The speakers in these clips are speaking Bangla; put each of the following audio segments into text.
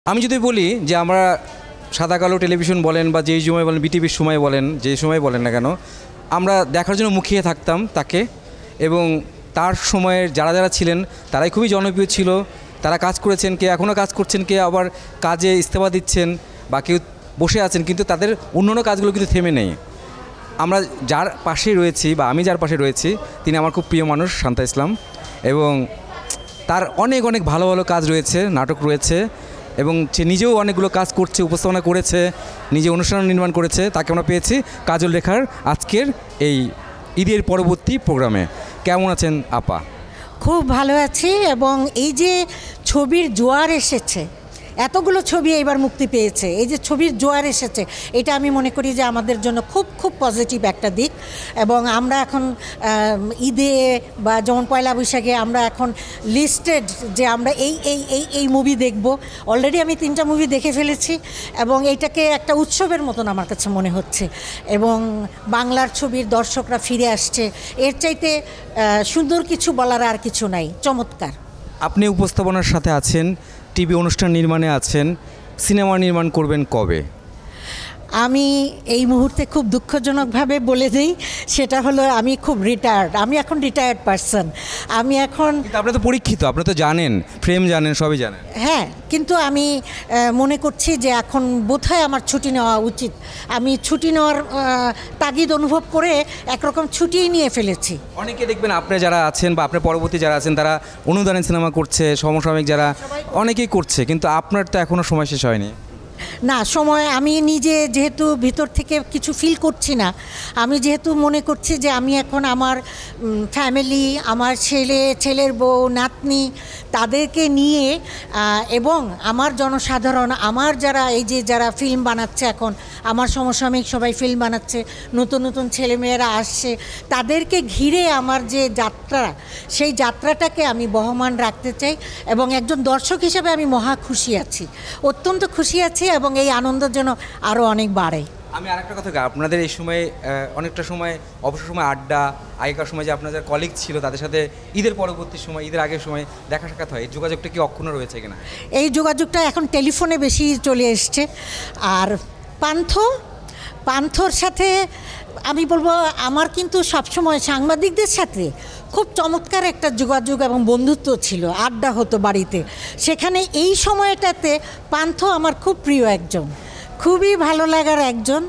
আমি যদি বলি যে আমরা সাদা কালো টেলিভিশন বলেন বা যেই সময় বলেন বিটিভির সময় বলেন যে সময় বলেন না কেন আমরা দেখার জন্য মুখিয়ে থাকতাম তাকে এবং তার সময়ের যারা যারা ছিলেন তারাই খুবই জনপ্রিয় ছিল। তারা কাজ করেছেন, কে এখনও কাজ করছেন, কে আবার কাজে ইস্তফা দিচ্ছেন বা কেউ বসে আছেন, কিন্তু তাদের অন্যান্য কাজগুলো কিন্তু থেমে নেই। আমরা যার পাশেই রয়েছি বা আমি যার পাশে রয়েছি তিনি আমার খুব প্রিয় মানুষ শান্তা ইসলাম, এবং তার অনেক অনেক ভালো ভালো কাজ রয়েছে, নাটক রয়েছে এবং সে নিজেও অনেকগুলো কাজ করছে, উপস্থাপনা করেছে, নিজে অনুষ্ঠান নির্মাণ করেছে। তাকে আমরা পেয়েছি কাজল রেখার আজকের এই ঈদের পরবর্তী প্রোগ্রামে। কেমন আছেন আপা? খুব ভালো আছি, এবং এই যে ছবির জোয়ার এসেছে, এতগুলো ছবি এবার মুক্তি পেয়েছে, এই যে ছবির জোয়ার এসেছে, এটা আমি মনে করি যে আমাদের জন্য খুব খুব পজিটিভ একটা দিক। এবং আমরা এখন ঈদে বা যেমন পয়লা বৈশাখে আমরা এখন লিস্টেড যে আমরা এই এই এই এই মুভি দেখব। অলরেডি আমি 3টা মুভি দেখে ফেলেছি এবং এইটাকে একটা উৎসবের মতন আমার কাছে মনে হচ্ছে। এবং বাংলার ছবির দর্শকরা ফিরে আসছে, এর চাইতে সুন্দর কিছু বলার আর কিছু নাই। চমৎকার। আপনি উপস্থাপনার সাথে আছেন, টিভি অনুষ্ঠান নির্মাণে আছেন, সিনেমা নির্মাণ করবেন কবে? আমি এই মুহূর্তে খুব দুঃখজনকভাবে বলে দিই, সেটা হলো আমি খুব রিটায়ার্ড, আমি এখন রিটায়ার্ড পারসন। আমি এখন, আপনি তো পরীক্ষিত, আপনি তো জানেন, ফ্রেম জানেন, সবই জানেন। হ্যাঁ, কিন্তু আমি মনে করছি যে এখন বোধহয় আমার ছুটি নেওয়া উচিত। আমি ছুটি নেওয়ার তাগিদ অনুভব করে একরকম ছুটিই নিয়ে ফেলেছি। অনেকে দেখবেন আপনি যারা আছেন বা আপনার পরবর্তী যারা আছেন তারা অনুদানের সিনেমা করছে, সমসাময়িক যারা অনেকেই করছে, কিন্তু আপনার তো এখনও সময় শেষ হয়নি। না, সময় আমি নিজে যেহেতু ভিতর থেকে কিছু ফিল করছি না, আমি যেহেতু মনে করছি যে আমি এখন আমার ফ্যামিলি, আমার ছেলের বউ, নাতনি, তাদেরকে নিয়ে এবং আমার জনসাধারণ, আমার যারা এই যে যারা ফিল্ম বানাচ্ছে এখন, আমার সমসাময়িক সবাই ফিল্ম বানাচ্ছে, নতুন নতুন ছেলেমেয়েরা আসছে, তাদেরকে ঘিরে আমার যে যাত্রা, সেই যাত্রাটাকে আমি বহমান রাখতে চাই। এবং একজন দর্শক হিসেবে আমি মহা খুশি আছি, অত্যন্ত খুশি আছি, এবং এই আনন্দের জন্য আরও অনেক বাড়ে। আমি আরেকটা কথা, আপনাদের এই সময় অনেকটা সময় অবসর সময় আড্ডা, আগেকার সময় যে আপনাদের কলিগ ছিল তাদের সাথে ঈদের পরবর্তী সময়, ঈদের আগের সময় দেখা সাক্ষাৎ হয়, এই যোগাযোগটা কি অক্ষুণ্ণ রয়েছে কিনা? এই যোগাযোগটা এখন টেলিফোনে বেশি চলে এসছে। আর পান্থর সাথে আমি বলবো আমার কিন্তু সবসময় সাংবাদিকদের সাথে খুব চমৎকার একটা যোগাযোগ এবং বন্ধুত্ব ছিল, আড্ডা হতো বাড়িতে। সেখানে এই সময়টাতে পান্থ আমার খুব প্রিয় একজন, খুবই ভালো লাগার একজন,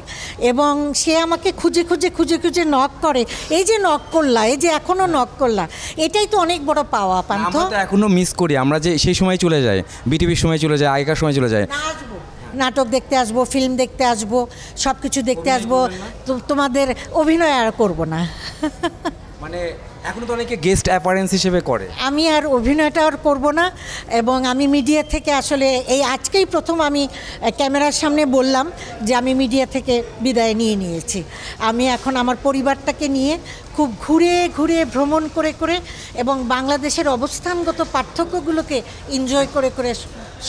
এবং সে আমাকে খুঁজে খুঁজে নক করে। এই যে নক করলা, এই যে এখনও নক করলা, এটাই তো অনেক বড় পাওয়া। পান্থ এখনও মিস করি আমরা যে সেই সময় চলে যাই, বিটিভির সময় চলে যায়, আগেকার সময় চলে যায়। নাটক দেখতে আসবো, ফিল্ম দেখতে আসবো, সব কিছু দেখতে আসবো, তোমাদের অভিনয় আর করবো না। মানে এখন তো অনেকে গেস্ট অ্যাপারেন্স হিসেবে করে, আমি আর অভিনয়টা আর করবো না। এবং আমি মিডিয়া থেকে আসলে এই আজকেই প্রথম আমি ক্যামেরার সামনে বললাম যে আমি মিডিয়া থেকে বিদায় নিয়েছি। আমি এখন আমার পরিবারটাকে নিয়ে খুব ঘুরে ভ্রমণ করে এবং বাংলাদেশের অবস্থানগত পার্থক্যগুলোকে এনজয় করে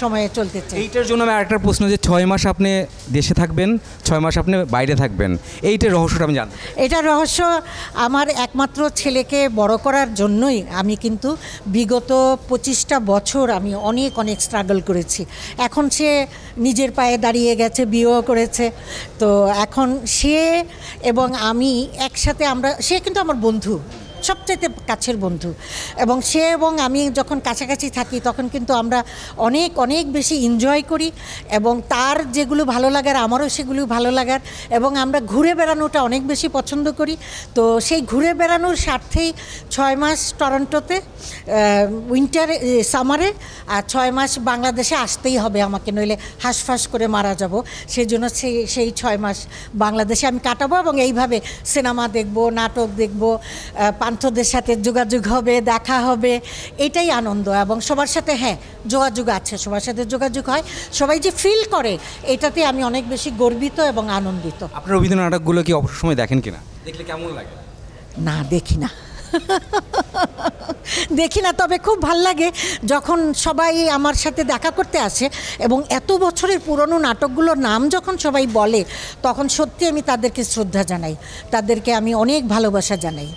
সময়ে চলতে চাই। এইটার জন্য আমি আরেকটা প্রশ্ন, যে 6 মাস আপনি দেশে থাকবেন, 6 মাস আপনি বাইরে থাকবেন, এইটার রহস্যটা আমি জানতে। এটার রহস্য আমার একমাত্র ছেলেকে বড় করার জন্যই আমি কিন্তু বিগত 25টা বছর আমি অনেক স্ট্রাগল করেছি। এখন সে নিজের পায়ে দাঁড়িয়ে গেছে, বিয়েও করেছে, তো এখন সে এবং আমি একসাথে, সে কিন্তু আমার বন্ধু, সবচাইতে কাছের বন্ধু, এবং সে এবং আমি যখন কাছাকাছি থাকি তখন কিন্তু আমরা অনেক বেশি এনজয় করি, এবং তার যেগুলো ভালো লাগার আমারও সেগুলো ভালো লাগার, এবং আমরা ঘুরে বেড়ানোটা অনেক বেশি পছন্দ করি। তো সেই ঘুরে বেড়ানোর স্বার্থেই 6 মাস টরন্টোতে সামারে, আর 6 মাস বাংলাদেশে আসতেই হবে আমাকে, নইলে হাঁসফাঁস করে মারা যাব। সেই জন্য সেই 6 মাস বাংলাদেশে আমি কাটাবো, এবং এইভাবে সিনেমা দেখব, নাটক দেখব, পান্থদের সাথে যোগাযোগ হবে, দেখা হবে, এটাই আনন্দ। এবং সবার সাথে যোগাযোগ আছে, সবার সাথে যোগাযোগ হয়, সবাই যে ফিল করে, এটাতে আমি অনেক বেশি গর্বিত এবং আনন্দিত। আপনার অভিনয় নাটকগুলো কি অবসর সময় দেখেন কিনা? দেখলে কেমন লাগে? না, দেখি না, তবে খুব ভাল লাগে যখন সবাই আমার সাথে দেখা করতে আসে, এবং এত বছরের পুরনো নাটকগুলোর নাম যখন সবাই বলে, তখন সত্যি আমি তাদেরকে শ্রদ্ধা জানাই, তাদেরকে আমি অনেক ভালোবাসা জানাই।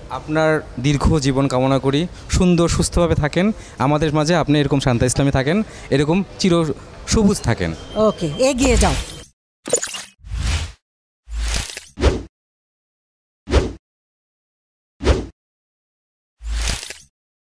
আপনার দীর্ঘ জীবন কামনা করি, সুন্দর সুস্থভাবে থাকেন আমাদের মাঝে, আপনি এরকম শান্তা ইসলামে থাকেন, এরকম চির সবুজ থাকেন। ওকে, এগিয়ে যাও।